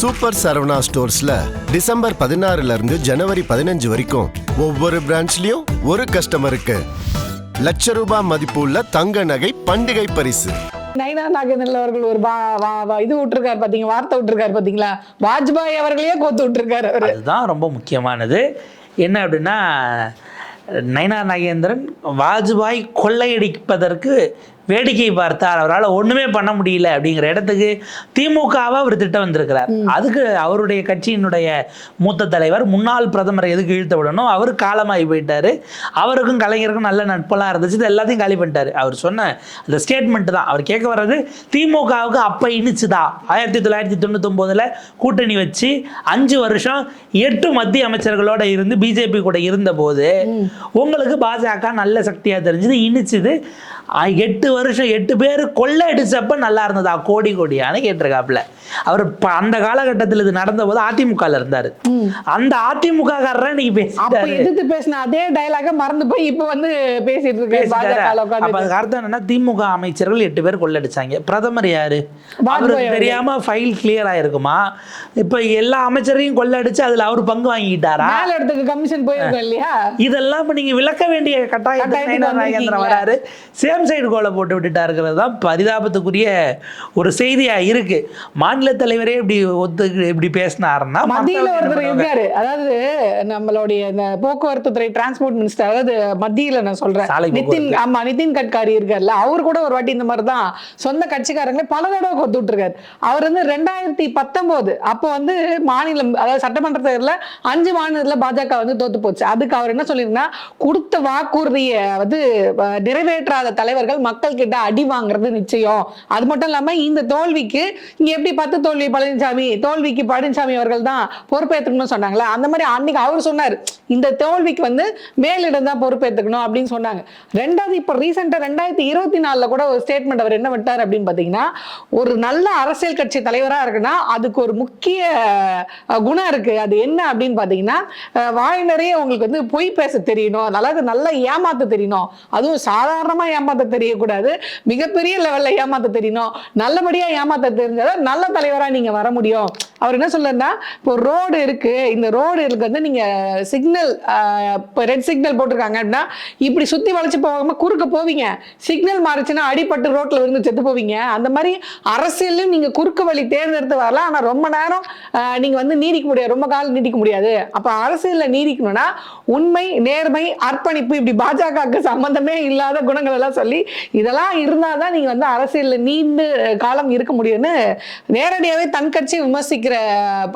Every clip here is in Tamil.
சூப்பர் சரவணா ஸ்டோர்ஸ்ல டிசம்பர் 16 இருந்து ஜனவரி 15 வரைக்கும் ஒவ்வொரு பிரான்ச்லயும் ஒரு கஸ்டமருக்கு ₹1,00,000 மதிப்புள்ள தங்க நகை பண்டிகை பரிசு. நைனா நாகேந்திரன் அவர்கள் ஒரு இது விட்டுருக்காரு பாத்தீங்க, வார்த்தை விட்டுருக்காரு பாத்தீங்களா, வாஜ்பாய் அவர்களையே கோத்து விட்டுருக்காரு. அதுதான் ரொம்ப முக்கியமானது. என்ன அப்படின்னா, நைனா நாகேந்திரன் வாஜ்பாய் கொள்ளையடிப்பதற்கு வேடிக்கை பார்த்தார், அவரால் ஒன்றுமே பண்ண முடியல அப்படிங்கிற இடத்துக்கு திமுகவை அவர் திட்டம் வந்திருக்கிறார். அதுக்கு அவருடைய கட்சியினுடைய மூத்த தலைவர் முன்னாள் பிரதமரை எதுக்கு இழுத்த விடணும், அவர் காலமாகி போயிட்டார். அவருக்கும் கலைஞருக்கும் நல்ல நட்பெல்லாம் இருந்துச்சு, இது எல்லாத்தையும் காலி பண்ணிட்டார். அவர் சொன்ன அந்த ஸ்டேட்மெண்ட் தான் அவர் கேட்க வர்றது. திமுகவுக்கு அப்போ இனிச்சுதா 1999 கூட்டணி வச்சு 5 வருஷம் 8 மத்திய அமைச்சர்களோட இருந்து பிஜேபி கூட இருந்தபோது உங்களுக்கு பாஜக நல்ல சக்தியாக தெரிஞ்சது, இனிச்சுது. 8 வருஷம் 8 பேர் கொள்ளை அடிச்சப்ப நல்லா இருந்ததா கோடியான்னு கேட்டிருக்காப்புல. அவர் அந்த காலகட்டத்தில் இது நடந்த போது அதிமுக இருந்தாரு. அந்த அதிமுக எதிர்த்து பேசின அதே டயலாக மறந்து போய் இப்ப வந்து பேசிட்டு இருக்காரு. அர்த்தம் என்னன்னா, திமுக அமைச்சர்கள் 8 பேர் கொள்ளடிச்சாங்க. பிரதமர் யாரு அவருக்கு தெரியாம ஃபைல் கிளியர் ஆயிருக்குமா? இப்ப எல்லா அமைச்சரையும் கொள்ளடிச்சு அதுல அவர் பங்கு வாங்கிட்டாரா? கமிஷன் போயிருக்கோம் இல்லையா? இதெல்லாம் இப்ப நீங்க விளக்க வேண்டிய கட்டாயம் வராரு. சேம் சைடு கோலை போட்டு விட்டுட்டா இருக்கிறது தான் பரிதாபத்துக்குரிய ஒரு செய்தியா இருக்கு. மாநில தலைவரே இப்படி பேசினாருன்னா மத்தியில ஒருத்தர் இருக்காரு, அதாவது நம்மளுடைய போக்குவரத்து துறை டிரான்ஸ்போர்ட் மினிஸ்டர், அதாவது மத்தியில நான் சொல்றேன் நிதின் கட்காரி இருக்காருல்ல, அவர் கூட ஒரு வாட்டி இந்த மாதிரி தான் சொந்த கட்சிக்காரங்களே பல தடவை கொத்து விட்டுருக்காரு. அவர் வந்து 2019 அப்போ வந்து மாநிலம், அதாவது சட்டமன்ற தேர்தலில் 5 மாநிலத்துல பாஜக வந்து தோத்து போச்சு. அதுக்கு அவர் என்ன சொல்லிருந்தா, கொடுத்த வாக்குறுதியை வந்து நிறைவேற்றாத தலைவர்கள் மக்கள் கிட்ட அடி வாங்குறது நிச்சயம். அது மட்டும் இல்லாம இந்த தோல்விக்கு இங்க எப்படி 10 தோல்வி பழனிசாமி, தோல்விக்கு பழனிசாமி அவர்கள் தான் பொறுப்பேற்றுக்கணும்னு சொன்னாங்களா, அந்த மாதிரி அன்னைக்கு அவர் சொன்னார் இந்த தோல்விக்கு வந்து மேலிடம் தான் பொறுப்பேற்றுக்கணும் அப்படின்னு சொன்னாங்க. ரெண்டாவது இப்ப ரீசெண்டா 2024 கூட ஒரு ஸ்டேட்மெண்ட் அவர் என்ன விட்டார் அப்படின்னு பாத்தீங்கன்னா, ஒரு நல்ல அரசியல் கட்சி தலைவரா இருக்குன்னா அதுக்கு ஒரு முக்கிய குணம் இருக்கு. அது என்ன அப்படின்னு பாத்தீங்கன்னா, வாய் நிறைய உங்களுக்கு வந்து பொய் பேச தெரியணும், அதாவது நல்லா ஏமாத்த தெரியணும், அதுவும் சாதாரணமா ஏமாத்த தெரியக்கூடாது, மிகப்பெரிய லெவல்ல ஏமாத்த தெரியணும், நல்லபடியா ஏமாத்த தெரிஞ்சாதான் நல்ல தலைவரா நீங்க வர முடியும். அவர் என்ன சொல்றா, இப்போ ரோடு இருக்கு, இந்த ரோடு இருக்கு வந்து நீங்க சிக்னல், இப்போ ரெட் சிக்னல் போட்டிருக்காங்க அப்படின்னா இப்படி சுத்தி வளைச்சு போகாம குறுக்க போவீங்க, சிக்னல் மாறிச்சுன்னா அடிபட்டு ரோட்ல விழுந்து செத்து போவீங்க. அந்த மாதிரி அரசியலும் நீங்க குறுக்கு வழி தேர்ந்தெடுத்து வரலாம், ஆனா ரொம்ப நேரம் நீங்க வந்து நீடிக்க முடியாது, ரொம்ப காலம் நீடிக்க முடியாது. அப்ப அரசியல்ல நீடிக்கணும்னா உண்மை, நேர்மை, அர்ப்பணிப்பு, இப்படி பாஜகவுக்கு சம்பந்தமே இல்லாத குணங்கள் எல்லாம் சொல்லி இதெல்லாம் இருந்தாதான் நீங்க வந்து அரசியல்ல நீண்ட காலம் இருக்க முடியும்னு நேரடியாவே தன் கட்சி விமர்சிக்கிற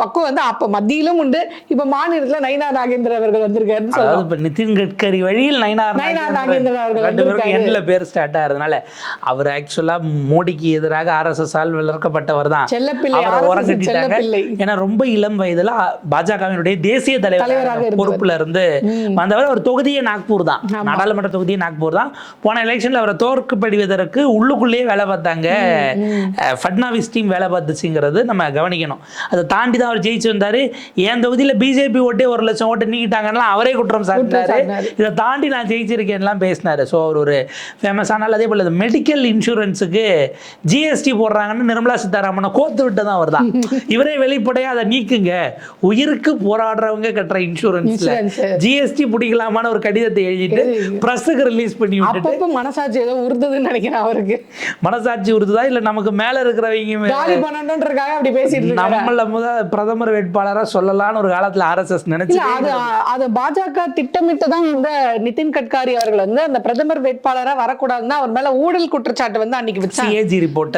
பக்கம் வந்து அப்ப மத்தியிலும் உண்டு, இப்ப மாநிலத்துல நைனா நாகேந்திரன் அவர்கள் வந்திருக்காரு. நிதின் கட்கரி வழியில் நைனா நாகேந்திரன் அவர்கள் பேர் ஸ்டார்ட் ஆகிறதுனால அவர் ஆக்சுவலா மோடிக்கு எதிராக RSS ஆல் வளர்க்கப்பட்டவர் தான். ஏன்னா ரொம்ப இளம் வயதுல பாஜகவினுடைய தேசிய தலைவராக பொறுப்புல இருந்து வந்தவர். அவர் தொகுதியே நாக்பூர் தான், நாடாளுமன்ற தொகுதியே நாக்பூர் தான். போன எலெக்ஷன்ல அவரை தோற்கப்படுவதற்கு உள்ளுக்குள்ளேயே வேலை பார்த்தாங்க, ஃபட்னாவிஸ் டீம் வேலை பார்த்துச்சுங்கிறது நம்ம கவனிக்கணும். அதை தாண்டி தான் அவர் ஜெயிச்சு வந்தாரு. என் தொகுதியில பிஜேபி ஓட்டே 1,00,000 ஓட்டு நீக்கிட்டாங்கன்னா அவரே குற்றம் சாட்டினாரு. இதை தாண்டி நான் ஜெயிச்சிருக்கேன்லாம் பேசினாரு. ஸோ அவர் ஒரு ஃபேமஸ் ஆனால், அதே போல மெடிக்கல் இன்சூரன்ஸுக்கு GST போடுறாங்கன்னு நிர்மலா சீதாராமனை கோத்து விட்டு தான் அவர் தான். இவரே வெளிப்படையா அதை நீக்குங்க, உயிருக்கு போராடுறவங்க கட்டுற இன்சூரன்ஸ்ல GST பிடிக்கலாமான்னு ஒரு கடிதத்தை எழுதிட்டு பிரஸுக்கு ரிலீஸ் பண்ணி விட்டு மனசாட்சி ஏதோ உறுதுன்னு நினைக்கிறேன். அவருக்கு மனசாட்சி உறுதுதா இல்ல நமக்கு மேல இருக்கிறவங்க அப்படி பேசிட்டு நம்மள பிரதமர் வேட்பாளரா சொல்லலாம்னு ஒரு காலத்துல RSS நினைச்சு அது பாஜக திட்டமிட்டு தான் இந்த நிதின் கட்காரி அவர்கள் வந்து அந்த பிரதமர் வேட்பாளரா வரக்கூடாதுன்னா அவர் மேல ஊழல் குற்றச்சாட்டு வந்து அன்னைக்கு CAG ரிப்போர்ட்.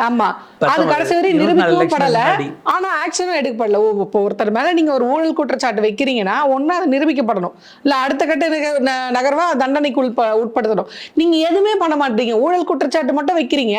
ஆமா, அது கடைசி வரை நிரூபிக்கப்படல, ஆனா ஆக்ஷனும் எடுக்கப்படல. இப்போ ஒருத்தர் மேல நீங்க ஒரு ஊழல் குற்றச்சாட்டு வைக்கிறீங்கன்னா ஒண்ணு அது நிரூபிக்கப்படணும், இல்ல அடுத்த கட்ட நகர்வா தண்டனைக்கு உட்படுத்தணும். நீங்க எதுவுமே பண்ண மாட்டீங்க, ஊழல் குற்றச்சாட்டு மட்டும் வைக்கிறீங்க,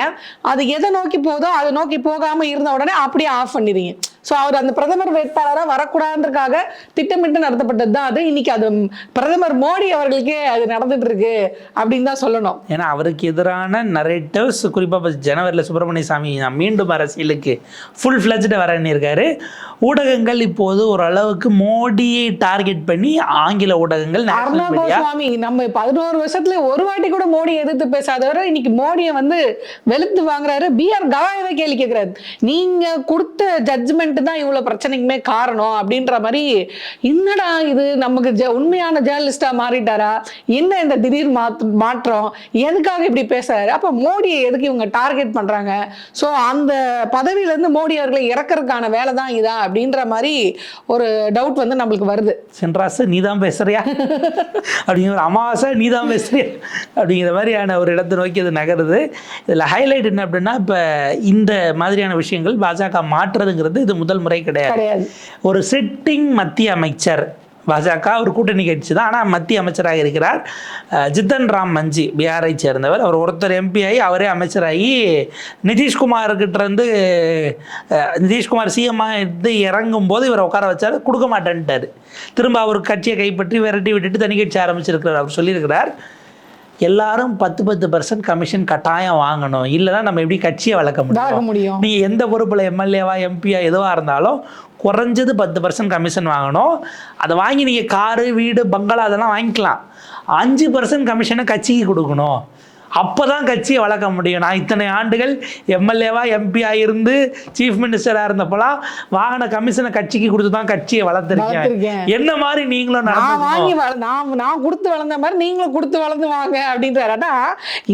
அது எதை நோக்கி போதோ அதை நோக்கி போகாம இருந்த உடனே அப்படியே ஆஃப் பண்ணிடுறீங்க. ஸோ அவர் அந்த பிரதமர் வேட்பாளராக வரக்கூடாதுன்றதுக்காக திட்டமிட்டு நடத்தப்பட்டது தான் அது. இன்னைக்கு அது பிரதமர் மோடி அவர்களுக்கே அது நடந்துட்டு இருக்கு அப்படின்னு தான் சொல்லணும். ஏன்னா அவருக்கு எதிரான நரேட்டிவ்ஸ், குறிப்பாக ஜனவரியில் சுப்பிரமணிய சாமி மீண்டும் அரசியலுக்கு ஃபுல் ஃப்ளெஜ்டு வரணிருக்காரு. ஊடகங்கள் இப்போது ஓரளவுக்கு மோடியை டார்கெட் பண்ணி ஆங்கில ஊடகங்கள் சுவாமி நம்ம 11 வருஷத்துல ஒரு வாட்டி கூட மோடி எதிர்த்து பேசாதவரை இன்னைக்கு மோடியை வந்து வெளுத்து வாங்குறாரு. BR கவாயவே கேள்வி கேட்கிறாரு, நீங்க கொடுத்த ஜட்ஜ்மெண்ட் திருட்டு தான் இவ்வளவு பிரச்சனைக்குமே காரணம் அப்படின்ற மாதிரி, என்னடா இது நமக்கு உண்மையான ஜேர்னலிஸ்டா மாறிட்டாரா, என்ன இந்த திடீர் மாற்றம், எதுக்காக இப்படி பேசுறாரு, அப்ப மோடியை எதுக்கு இவங்க டார்கெட் பண்றாங்க, சோ அந்த பதவியில இருந்து மோடி அவர்களை இறக்கறதுக்கான வேலை தான் இதா அப்படின்ற மாதிரி ஒரு டவுட் வந்து நம்மளுக்கு வருது. சென்றாசு நீதான் பேசுறியா அப்படிங்கிற, அமாவாசை நீதான் பேசுறியா அப்படிங்கிற மாதிரியான ஒரு இடத்தை நோக்கி அது நகருது. இதில் ஹைலைட் என்ன அப்படின்னா, இப்போ இந்த மாதிரியான விஷயங்கள் பாஜக மாற்றுறதுங்கிறது இது முதல் முறை கிடையாது. ஒரு சிட்டிங் மத்திய அமைச்சர், பாஜக ஒரு கூட்டணி கட்சி தான், ஆனால் மத்திய அமைச்சராக இருக்கிறார் ஜித்தன் ராம் மஞ்சி, பீகாரை சேர்ந்தவர். அவர் ஒருத்தர் எம்பி ஆகி அவரே அமைச்சராகி நிதிஷ்குமார்கிட்டேருந்து நிதிஷ்குமார் சிஎம் இருந்து இறங்கும் போது இவரை உட்கார வச்சார், கொடுக்க மாட்டேன்ட்டார். திரும்ப அவர் கட்சியை கைப்பற்றி விரட்டி விட்டுட்டு தனி கட்சி ஆரம்பிச்சிருக்கிறார். அவர் சொல்லியிருக்கிறார், எல்லாரும் 10% கமிஷன் கட்டாயம் வாங்கணும், இல்லைன்னா நம்ம எப்படி கட்சியை வளர்க்க முடியும். நீங்கள் எந்த பொறுப்பில் எம்எல்ஏவா எம்பியா எதுவாக இருந்தாலும் குறைஞ்சது 10% கமிஷன் வாங்கணும். அதை வாங்கி நீங்கள் காரு வீடு பங்களா அதெல்லாம் வாங்கிக்கலாம். 5% கமிஷனை கட்சிக்கு கொடுக்கணும், அப்போ தான் கட்சியை வளர்க்க முடியும். நான் இத்தனை ஆண்டுகள் எம்எல்ஏவா எம்பியாக இருந்து சீஃப் மினிஸ்டராக இருந்தப்போலாம் வாங்கின கமிஷனை கட்சிக்கு கொடுத்து தான் கட்சியை வளர்த்துருக்கேன். என்ன மாதிரி நீங்களும் நான் கொடுத்து வளர்ந்த மாதிரி நீங்களும் கொடுத்து வளர்ந்து வாங்க அப்படின்றாரா.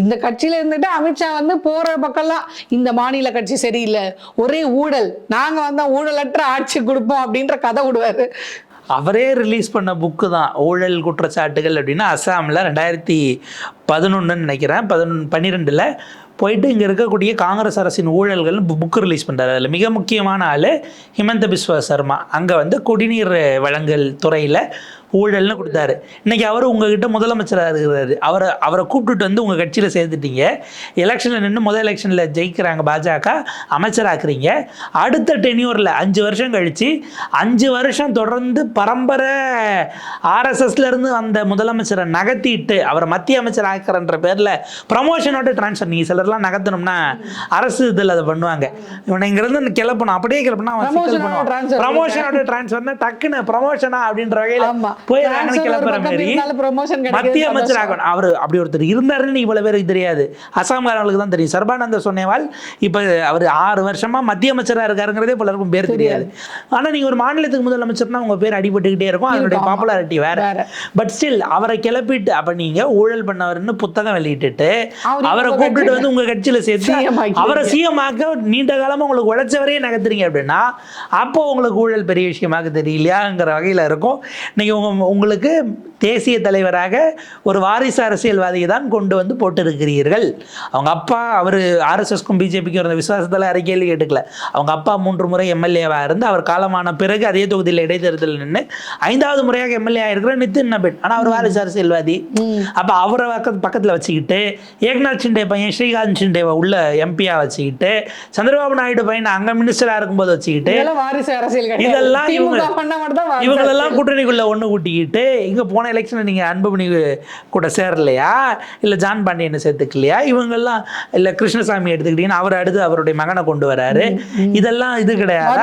இந்த கட்சியில இருந்துட்டு அமித்ஷா வந்து போற பக்கம்லாம் இந்த மாநில கட்சி சரியில்லை, ஒரே ஊழல், நாங்க வந்தா ஊழலற்ற ஆட்சி கொடுப்போம் அப்படின்ற கதை விடுவாரு. அவரே ரிலீஸ் பண்ண புக்கு தான் ஊழல் குற்றச்சாட்டுகள் அப்படின்னா, அஸ்ஸாமில் 2011 நினைக்கிறேன் 12 போயிட்டு இங்கே இருக்கக்கூடிய காங்கிரஸ் அரசின் ஊழல்கள் புக்கு ரிலீஸ் பண்ணுறாரு. அதில் மிக முக்கியமான ஆள் ஹிமந்த பிஸ்வா சர்மா. அங்கே வந்து குடிநீர் வழங்கல் துறையில் ஊழல்னு கொடுத்தாரு. இன்றைக்கி அவர் உங்ககிட்ட முதலமைச்சராக இருக்கிறாரு. அவரை கூப்பிட்டுட்டு வந்து உங்கள் கட்சியில் சேர்த்துட்டீங்க, எலெக்ஷனில் நின்று முதல் எலெக்ஷனில் ஜெயிக்கிறாங்க பாஜக, அமைச்சராக்குறீங்க. அடுத்த டென்யூரில் 5 வருஷம் கழித்து 5 வருஷம் தொடர்ந்து பரம்பரை ஆர்எஸ்எஸ்லேருந்து வந்த முதலமைச்சரை நகர்த்திட்டு அவரை மத்திய அமைச்சர் ஆக்கிறன்ற பேரில் ப்ரமோஷனோட ட்ரான்ஸ்ஃபர். நீங்கள் சிலர்லாம் நகர்த்தணும்னா அரசு இதில் அதை பண்ணுவாங்க. இவனை இங்கேருந்து கிளப்பணும், அப்படியே கிளப்பினா அவன் சிக்கல் பண்ணுவான். ப்ரமோஷனோட ட்ரான்ஸ்ஃபர்னா டக்குன்னு ப்ரமோஷனா அப்படின்ற வகையில் மத்திய அமைச்சராக அவர் அப்படி ஒருத்தர் இருந்தாருன்னு இவ்வளவு பேருக்கு தெரியாது. அசாம்காரங்களுக்கு தான் தெரியும். சர்பானந்த சோனோவால் இப்ப அவர் 6 வருஷமா மத்திய அமைச்சராக இருக்காருங்கிறதே பலருக்கும் பேர் தெரியாது. ஆனா நீங்க ஒரு மாநிலத்துக்கு முதலமைச்சர்னா உங்க பேர் அடிபட்டுக்கிட்டே இருக்கும், அதனுடைய பாப்புலாரிட்டி வேற. பட் ஸ்டில் அவரை கிளப்பிட்டு அப்ப நீங்க ஊழல் பண்ணவர்னு புத்தகம் வெளியிட்டு அவரை கூப்பிட்டு வந்து உங்க கட்சியில சேர்த்து அவரை சிஎம் ஆக்க நீண்ட காலமா உங்களுக்கு உழைச்சவரையே நகர்த்துறீங்க அப்படின்னா அப்போ உங்களுக்கு ஊழல் பெரிய விஷயமாக தெரியலையாங்கிற வகையில இருக்கும். நீங்க உங்களுக்கு தேசிய தலைவராக ஒரு வாரிசு அரசியல்வாதியை தான் கொண்டு வந்து போட்டிருக்கிறீர்கள். அவங்க அப்பா அவர் ஆர்எஸ்எஸ்க்கும் பிஜேபிக்கும் இருந்த விசுவாசத்தில் அறிக்கையில் கேட்டுக்கல. அவங்க அப்பா 3 முறை எம்எல்ஏவாக இருந்து அவர் காலமான பிறகு அதே தொகுதியில் இடைத்தேர்தல் நின்று 5வது முறையாக எம்எல்ஏ ஆயிருக்கிற நிதின் நபின். ஆனால் அவர் வாரிசு அரசியல்வாதி. அப்போ அவரை பக்கத்தில் வச்சுக்கிட்டு ஏக்நாத் ஷிண்டே பையன் ஸ்ரீகாந்த் ஷிண்டேவை உள்ள எம்பியா வச்சுக்கிட்டு சந்திரபாபு நாயுடு பையன் அங்கே மினிஸ்டராக இருக்கும்போது வச்சுக்கிட்டு இதெல்லாம் இவங்களெல்லாம் கூட்டணிக்குள்ள ஒன்று கூட்டிக்கிட்டு இங்கே போன எலெக்ஷனில் நீங்கள் அன்புமணி கூட சேரலையா, இல்லை ஜான் பாண்டியனை சேர்த்துக்கலையா, இவங்கெல்லாம் இல்லை கிருஷ்ணசாமி எடுத்துக்கிட்டீங்கன்னா அவர் அடுத்து அவருடைய மகனை கொண்டு வராரு. இதெல்லாம் இது கிடையாது.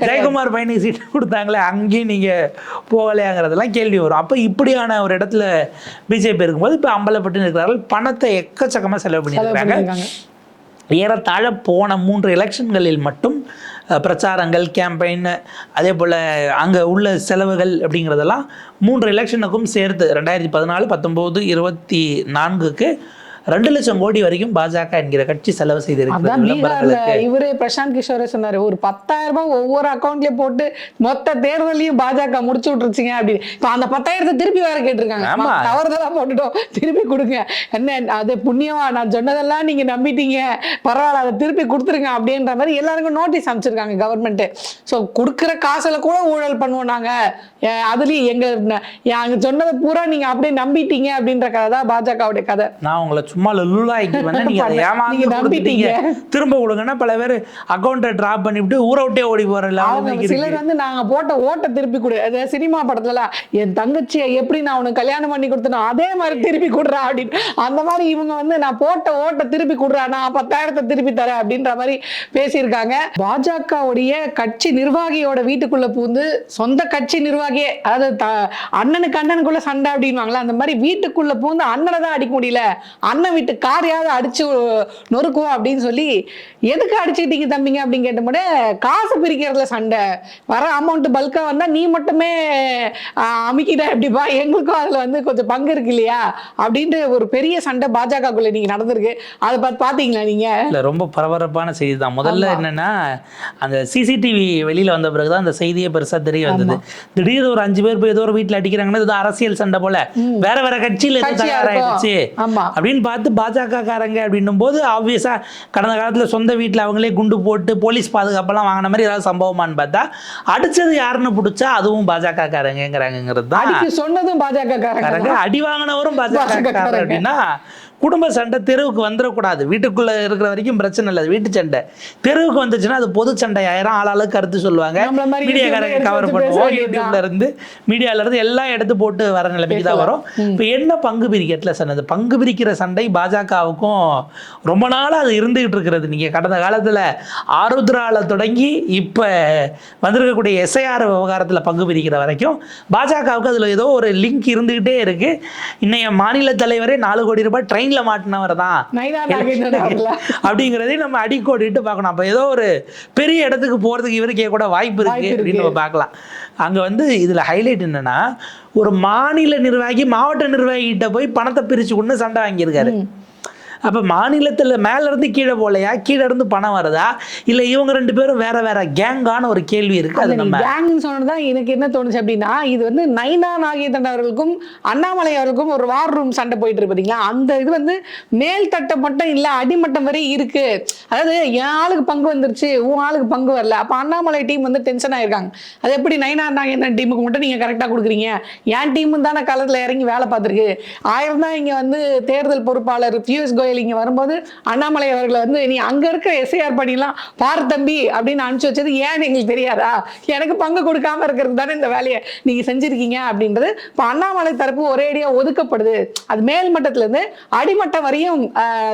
ஜெயக்குமார் பையனுக்கு சீட்டு கொடுத்தாங்களே அங்கேயும் நீங்கள் போகலையாங்கிறதெல்லாம் கேள்வி வரும். அப்போ இப்படியான ஒரு இடத்துல பிஜேபி இருக்கும்போது இப்போ அம்பலப்பட்டு இருக்கிறார்கள். பணத்தை எக்கச்சக்கமாக செலவு பண்ணியிருக்காங்க. ஏறத்தாழ போன 3 எலெக்ஷன்களில் மட்டும் பிரச்சாரங்கள், கேம்பெயின், அதே போல் அங்கே உள்ள செலவுகள் அப்படிங்கிறதெல்லாம் 3 எலெக்ஷனுக்கும் சேர்த்து 2014, 19, 24க்கு 2 லட்சம் கோடி வரைக்கும் பாஜக என்கிற கட்சி செலவு செய்திருக்கிறது. இவரே பிரசாந்த் கிஷோரே சொன்னாரு, ஒரு 10,000 ரூபாய் ஒவ்வொரு அக்கௌண்ட்லயும் போட்டு மொத்த தேர்தலையும் பாஜக முடிச்சு விட்டுருச்சுங்க அப்படின்னு. இப்ப அந்த 10,000 திருப்பி வேற கேட்டிருக்காங்க. தவறுதெல்லாம் போட்டுட்டோம், திருப்பி கொடுங்க. என்ன அது புண்ணியமா, நான் சொன்னதெல்லாம் நீங்க நம்பிட்டீங்க, பரவாயில்ல அதை திருப்பி கொடுத்துருங்க அப்படின்ற மாதிரி எல்லாருக்கும் நோட்டீஸ் அமைச்சிருக்காங்க கவர்மெண்ட். ஸோ கொடுக்குற காசுல கூட ஊழல் பண்ணுவோம் நாங்க, அதுலயும் எங்க சொன்னதை பூரா நீங்க அப்படியே நம்பிட்டீங்க அப்படின்ற கதை தான் பாஜகவுடைய கதை. நான் உங்களை சும்மா லுல்லாக்கி வந்து நீங்க அதை ஏமாந்து நம்பிட்டீங்க, திரும்ப கொடுங்கன்னா பல பேர் அக்கௌண்ட்டை டிராப் பண்ணிவிட்டு ஊரை விட்டே ஓடி போறல. சிலர் வந்து நாங்க போட்ட ஓட்டை திருப்பி கொடு, அதாவது சினிமா படத்துல என் தங்கச்சியை எப்படி நான் உனக்கு கல்யாணம் பண்ணி கொடுத்தனோ அதே மாதிரி திருப்பி கொடுறா அப்படின்னு, அந்த மாதிரி இவங்க வந்து நான் போட்ட ஓட்டை திருப்பி கொடுறா, நான் 10,000 திருப்பி தரேன் அப்படின்ற மாதிரி பேசியிருக்காங்க. பாஜகவுடைய கட்சி நிர்வாகியோட வீட்டுக்குள்ள பூந்து சொந்த கட்சி நிர்வாகியே, அதாவது அண்ணனுக்கு அண்ணனுக்குள்ள சண்டை அப்படின்வாங்களா, அந்த மாதிரி வீட்டுக்குள்ள பூந்து அண்ணனை தான் அடிக்க முடியல, அண்ணன் அண்ணன் வீட்டு காரையாவது அடிச்சு நொறுக்குவோம் அப்படின்னு சொல்லி, எதுக்கு அடிச்சுக்கிட்டீங்க தம்பிங்க அப்படின்னு கேட்டபோது காசு பிரிக்கிறதுல சண்டை, வர அமௌண்ட் பல்கா வந்தா நீ மட்டுமே அமைக்கிட்ட எப்படிப்பா, எங்களுக்கும் அதுல வந்து கொஞ்சம் பங்கு இருக்கு இல்லையா அப்படின்ட்டு ஒரு பெரிய சண்டை பாஜகக்குள்ள நீங்க நடந்திருக்கு. அதை பாத்தீங்களா நீங்க? இல்ல, ரொம்ப பரபரப்பான செய்தி தான். முதல்ல என்னன்னா, அந்த சிசிடிவி வெளியில வந்த பிறகுதான் அந்த செய்தியே பெருசா தெரிய வந்தது. திடீர்னு ஒரு 5 பேர் போய் ஏதோ ஒரு வீட்டுல அடிக்கிறாங்கன்னா இது அரசியல் சண்டை போல, வேற வேற கட்சியில தயாராயிடுச்சு அப்படின்னு பார்த்து பாஜக காரங்க அப்படின்னும் போது ஆப்வியஸா கடந்த காலத்துல சொந்த வீட்டுல அவங்களே குண்டு போட்டு போலீஸ் பாதுகாப்பெல்லாம் வாங்கின மாதிரி ஏதாவது சம்பவமானு பார்த்தா, அடிச்சது யாருன்னு பிடிச்சா அதுவும் பாஜக காரங்கிறது தான். சொன்னதும் பாஜக காரங்க, அடி வாங்கினவரும் பாஜக காரங்க. அப்படின்னா குடும்ப சண்டை தெருவுக்கு வந்துடக்கூடாது. வீட்டுக்குள்ள இருக்கிற வரைக்கும் பிரச்சனை இல்லை, வீட்டு சண்டை. தெருவுக்கு வந்துச்சுன்னா அது பொது சண்டை ஆயிரம். ஆளாளுக்கு கருத்து சொல்லுவாங்க, மீடியாக்காரங்க கவர் பண்ணுவோம், யூடியூப்ல இருந்து மீடியால இருந்து எல்லாம் எடுத்து போட்டு வர நிலைமைக்கு தான் வரும். இப்போ என்ன பங்கு பிரிக்கிறதுல சண்டை, அந்த பங்கு பிரிக்கிற சண்டை பாஜகவுக்கும் ரொம்ப நாளாக அது இருந்துகிட்டு இருக்கிறது. நீங்க கடந்த காலத்துல ஆருத்ரால தொடங்கி இப்ப வந்திருக்கக்கூடிய எஸ்ஐஆர் விவகாரத்துல பங்கு பிரிக்கிற வரைக்கும் பாஜகவுக்கு அதுல ஏதோ ஒரு லிங்க் இருந்துகிட்டே இருக்கு. இன்னைய மாநில தலைவரே 4 கோடி ரூபாய் ட்ரெயின்ல மாட்டினவர் தான் அப்படிங்கிறதை நம்ம அடிக்கோடிட்டு பார்க்கணும். அப்ப ஏதோ ஒரு பெரிய இடத்துக்கு போறதுக்கு இவருக்கே கூட வாய்ப்பு இருக்கு அப்படின்னு நம்ம பார்க்கலாம். அங்க வந்து இதுல ஹைலைட் என்னன்னா, ஒரு மாநில நிர்வாகி மாவட்ட நிர்வாகிகிட்ட போய் பணத்தை பிரிச்சு கொண்டு சண்டை வாங்கியிருக்காரு. அப்போ மாநிலத்தில் மேலேருந்து கீழே போலையா, கீழே இருந்து பணம் வருதா, இல்லை இவங்க 2 பேரும் வேற வேற கேங்கான ஒரு கேள்வி இருக்கு. அது நம்ம கேங்னு சொன்னதான் எனக்கு என்ன தோணுச்சு அப்படின்னா, இது வந்து நைனா நாகேந்திரன் அவர்களுக்கும் அண்ணாமலை அவர்களுக்கும் ஒரு வார் ரூம் சண்டை போயிட்டு இருக்கு பார்த்தீங்களா, அந்த இது வந்து மேல் தட்டம் மட்டும் இல்லை, அடிமட்டம் வரை இருக்கு. அதாவது என் ஆளுக்கு பங்கு வந்துருச்சு, உன் ஆளுக்கு பங்கு வரல. அப்போ அண்ணாமலை டீம் வந்து டென்ஷன் ஆயிருக்காங்க. அது எப்படி நைனா நாகேந்திரன் டீமுக்கு மட்டும் நீங்கள் கரெக்டாக கொடுக்குறீங்க, என் டீமு தானே களத்தில் இறங்கி வேலை பார்த்துருக்கு. 1000 தான் இங்கே வந்து தேர்தல் பொறுப்பாளர் பியூஷ் கோயல் இங்க வரும்போது அண்ணாமலை அவர்களை வந்து நீ அங்க இருக்கிற எஸ்ஐஆர் பண்ணிலாம் பாரு தம்பி அப்படின்னு அனுப்பிச்சு வச்சது ஏன்னு எங்களுக்கு தெரியாதா, எனக்கு பங்கு கொடுக்காம இருக்கிறது தானே இந்த வேலையை நீங்க செஞ்சிருக்கீங்க அப்படின்றது. இப்போ அண்ணாமலை தரப்பு ஒரேடியா ஒதுக்கப்படுது, அது மேல் மட்டத்துல இருந்து அடிமட்டம் வரையும்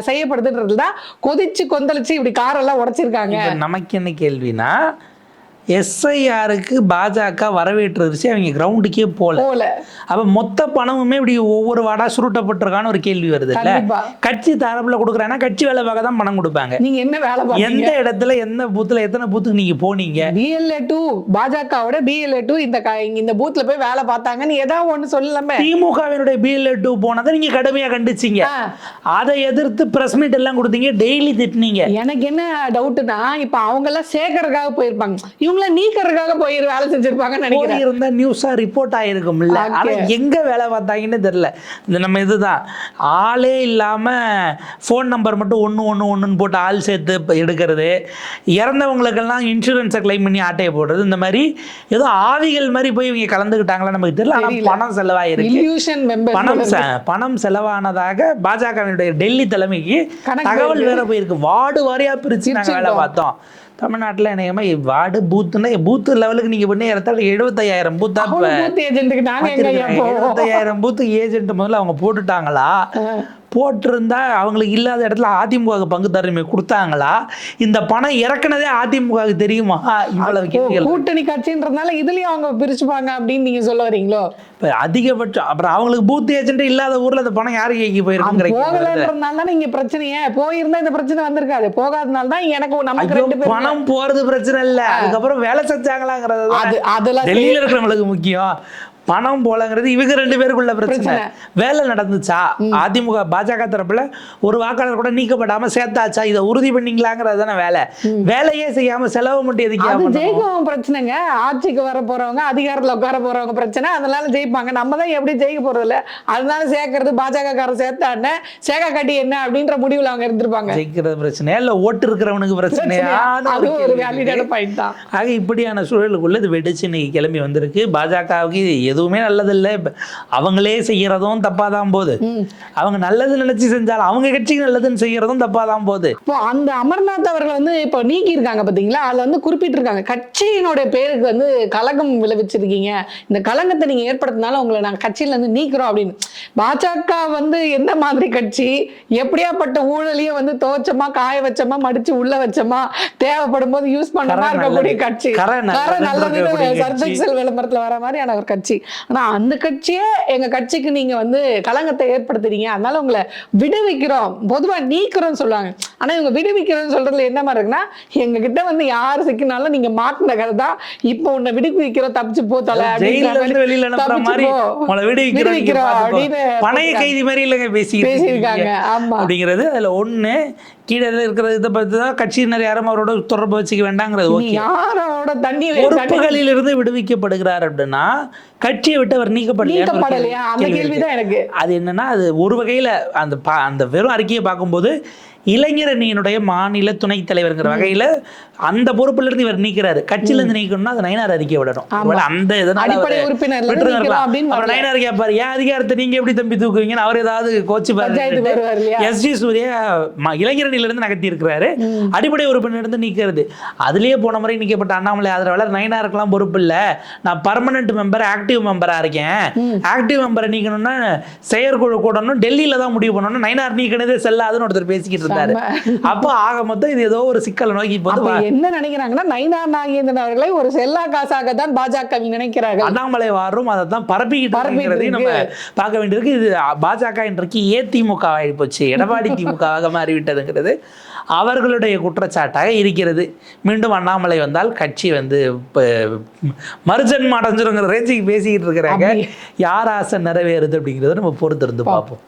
செய்யப்படுதுன்றதுதான் கொதிச்சு கொந்தளிச்சு இப்படி காரெல்லாம் உடைச்சிருக்காங்க. நமக்கு என்ன கேள்வினா, எஸ்ஐஆருக்கு பாஜக வரவேற்றுச்சு, அவங்க கிரவுண்டுக்கே போல. அப்ப மொத்த பணமுமே இப்படி ஒவ்வொரு வாடா சுருட்டப்பட்டிருக்கான்னு ஒரு கேள்வி வருது இல்ல. கட்சி தரப்புல கொடுக்குறாங்கன்னா கட்சி வேலை பார்க்க தான் பணம் கொடுப்பாங்க. நீங்க என்ன வேலை, எந்த இடத்துல எந்த பூத்துல எத்தனை பூத்துக்கு நீங்க போனீங்க? BLA2 பாஜகவோட BLA2 இந்த பூத்துல போய் வேலை பார்த்தாங்க, நீ ஏதாவது ஒண்ணு சொல்லலாமே. திமுகவினுடைய BLA2 போனதை நீங்க கடுமையா கண்டிச்சீங்க, அதை எதிர்த்து பிரஸ் மீட் எல்லாம் கொடுத்தீங்க, டெய்லி திட்டினீங்க. எனக்கு என்ன டவுட்னா, இப்ப அவங்க எல்லாம் சேர்க்கறதுக்காக போயிருப்பாங்க, இவங்கள நீக்கிறதுக்காக போய் வேலை செஞ்சிருப்பாங்கன்னு நினைக்கிறேன். இருந்தா நியூஸா ரிப்போர்ட் ஆயிருக்கும்ல. ஆனா எங்க வேலை பார்த்தாங்கன்னு தெரியல. இந்த நம்ம இதுதான் ஆளே இல்லாம ஃபோன் நம்பர் மட்டும் 111 போட்டு ஆள் சேர்த்து எடுக்கிறது, இறந்தவங்களுக்கெல்லாம் இன்சூரன்ஸை கிளைம் பண்ணி ஆட்டையை போடுறது, இந்த மாதிரி ஏதோ ஆவிகள் மாதிரி போய் இவங்க கலந்துக்கிட்டாங்களா நமக்கு தெரியல. ஆனா பணம் செலவாயிருக்கு. பணம் செலவானதாக பாஜகவினுடைய டெல்லி தலைமைக்கு தகவல் வேற போயிருக்கு. வார்டு வாரியா பிரிச்சு நாங்க வேலை பார்த்தோம். தமிழ்நாட்டில் என்னையமா வார்டு பூத்துன்னா பூத்து லெவலுக்கு நீங்க பண்ணி 75,000 பூத்தா, 75,000 பூத்துக்கு ஏஜென்ட் முதல்ல அவங்க போட்டுட்டாங்களா? போட்டிருந்தா அவங்களுக்கு இல்லாத இடத்துல அதிமுக பங்குதாரமை கொடுத்தாங்களா? இந்த பணம் இறக்குனதே அதிமுகவுக்கு தெரியுமா? இவ்வளவு கேள்விகள். கூட்டணி கட்சின்றதுனால இதுலயும் அவங்க பிரிச்சுப்பாங்க அப்படின்னு நீங்க சொல்ல வரீங்களோ? இப்ப அதிகபட்சம் அப்புறம் அவங்களுக்கு பூத் ஏஜென்ட் இல்லாத ஊர்ல அந்த பணம் யாருக்கு கேட்கி போயிருக்குங்கிறதுனால தான் நீங்க பிரச்சனையே. போயிருந்தா இந்த பிரச்சனை வந்திருக்காது, போகாதனால தான் எனக்கு நமக்கு பணம் போறது பிரச்சனை இல்ல, அதுக்கப்புறம் வேலை செஞ்சாங்களாங்கிறது அதெல்லாம் டெல்லியில இருக்கிறவங்களுக்கு முக்கியம். பணம் போலங்கிறது இவங்க 2 பேருக்குள்ள பிரச்சனை. வேலை நடந்துச்சா? அதிமுக பாஜக தரப்புல ஒரு வாக்காளர் கூட நீக்கப்படாம சேர்த்தாச்சா? இதை உறுதி பண்ணீங்களாங்கிறது தானே வேலை. வேலையே செய்யாம செலவு மட்டும் எதுக்கு? ஜெயிக்கவும் பிரச்சனைங்க. ஆட்சிக்கு வர போறவங்க, அதிகாரத்துல உட்கார போறவங்க பிரச்சனை, அதனால ஜெயிப்பாங்க. நம்ம தான் எப்படி ஜெயிக்க போறது இல்ல, அதனால சேர்க்கறது பாஜக காரர் சேர்த்தான சேகா கட்டி என்ன அப்படின்ற முடிவுல அவங்க இருந்திருப்பாங்க. ஜெயிக்கிறது பிரச்சனையா இல்ல ஓட்டு இருக்கிறவனுக்கு பிரச்சனையா? அது ஒரு வேலிடான பாயிண்ட் தான். ஆக இப்படியான சூழலுக்குள்ள இது வெடிச்சு இன்னைக்கு கிளம்பி வந்திருக்கு. பாஜகவுக்கு எதுவுமே நல்லது இல்லை. அவங்களே செய்யறதும் தப்பாதான் போகுது, அவங்க நல்லது நினைச்சு செஞ்சாலும் அவங்க கட்சிக்கு நல்லதுன்னு செய்யறதும் தப்பாதான் போகுது. இப்போ அந்த அமர்நாத் அவர்கள் வந்து இப்போ நீக்கி இருக்காங்க பாத்தீங்களா, அதுல வந்து குறிப்பிட்டிருக்காங்க கட்சியினுடைய பேருக்கு வந்து கலகம் விளைவிச்சிருக்கீங்க, இந்த கலங்கத்தை நீங்க ஏற்படுத்தினால உங்களை நாங்க கட்சியில இருந்து நீக்கிறோம் அப்படின்னு. பாஜக வந்து எந்த மாதிரி கட்சி, எப்படியாப்பட்ட ஊழலையும் வந்து துவச்சமா காய வச்சமா மடிச்சு உள்ள வச்சமா தேவைப்படும் போது யூஸ் பண்ணமா இருக்கக்கூடிய கட்சி, நல்லது சர்ஜெக்சல் விளம்பரத்துல வர மாதிரியான ஒரு கட்சி. ஆனா அந்த கட்சியே எங்க கட்சிக்கு நீங்க வந்து களங்கத்தை ஏற்படுத்துறீங்க, அதனால உங்களை விடுவிக்கிறோம், பொதுவா நீக்கிறோம்னு சொல்லுவாங்க. ஆனா இவங்க விடுவிக்கிறோம்னு சொல்றதுல என்ன மாதிரி இருக்குன்னா, எங்க கிட்ட வந்து யாரு சிக்கினாலும் நீங்க மாட்டின கதை தான், இப்போ உன்னை விடுவிக்கிறோம், தப்பிச்சு போத்தல பணைய கைதி மாதிரி இல்லைங்க பேசியிருக்காங்க. ஆமா, அப்படிங்கிறது அதுல ஒண்ணு. கீழே இருக்கிறது இதை பத்தி தான் கட்சியினர் யாரும் அவரோட தொடர்பு வச்சுக்க வேண்டாங்கிறது ஓகே. யாரோட தண்ணி பொறுப்புகளில் இருந்து விடுவிக்கப்படுகிறார் அப்படின்னா கட்சியை விட்டு அவர் நீக்கப்படலையா? அந்த கேள்விதான் எனக்கு. அது என்னன்னா, அது ஒரு வகையில அந்த வெறும் அறிக்கையை பார்க்கும்போது இளைஞர் அணியினுடைய மாநில துணைத் தலைவர்ங்கிற வகையில அந்த பொறுப்புல இருந்து இவர் நீக்கிறாரு. கட்சியில இருந்து நீக்கணும்னா அது நயனார் அறிக்கை விடணும். அந்த நயனார் கேட்பாரு, ஏன் அதிகாரத்தை நீங்க எப்படி தம்பி தூக்குவீங்கன்னு அவர் ஏதாவது கோச்சு எஸ்ஜி சூர்யா இளைஞர் அணியில இருந்து நகர்த்தி இருக்கிறாரு. அடிப்படை உறுப்பினர் இருந்து நீக்கிறது. அதுலயே போன முறை நீக்கப்பட்ட அண்ணாமலை ஆதரவாளர் நயனாருக்கெல்லாம் பொறுப்பு இல்ல, நான் பர்மனன்ட் மெம்பர் ஆக்டிவ் மெம்பரா இருக்கேன், ஆக்டிவ் மெம்பரை நீக்கணும்னா செயற்குழு கூடணும், டெல்லியில தான் முடிவு பண்ணணும், நயனார் நீக்கினதே செல்லாதுன்னு ஒருத்தர் பேசிக்கிட்டு இருந்தாரு. அப்ப ஆக மொத்தம் இது ஏதோ ஒரு சிக்கல் நோக்கி போது. என்ன நினைக்கிறாங்கன்னா, நயினார் நாகேந்திரன் அவர்களை ஒரு செல்லா காசாக தான் பாஜக நினைக்கிறார்கள். அண்ணாமலை வாரும் அதை தான் பரப்பிக்கிட்டு நம்ம பார்க்க வேண்டியிருக்கு. இது பாஜக இன்றைக்கு ஏதிமுக ஆகி போச்சு, எடப்பாடி திமுகவாக மாறிவிட்டதுங்கிறது அவர்களுடைய குற்றச்சாட்டாக இருக்கிறது. மீண்டும் அண்ணாமலை வந்தால் கட்சி வந்து மறுஜன்மம் அடைஞ்சிருங்கிற ரேஞ்சுக்கு பேசிக்கிட்டு இருக்கிறாங்க. யார் ஆசை நிறைவேறுது அப்படிங்கிறத நம்ம பொறுத்திருந்து பார்ப்போம்.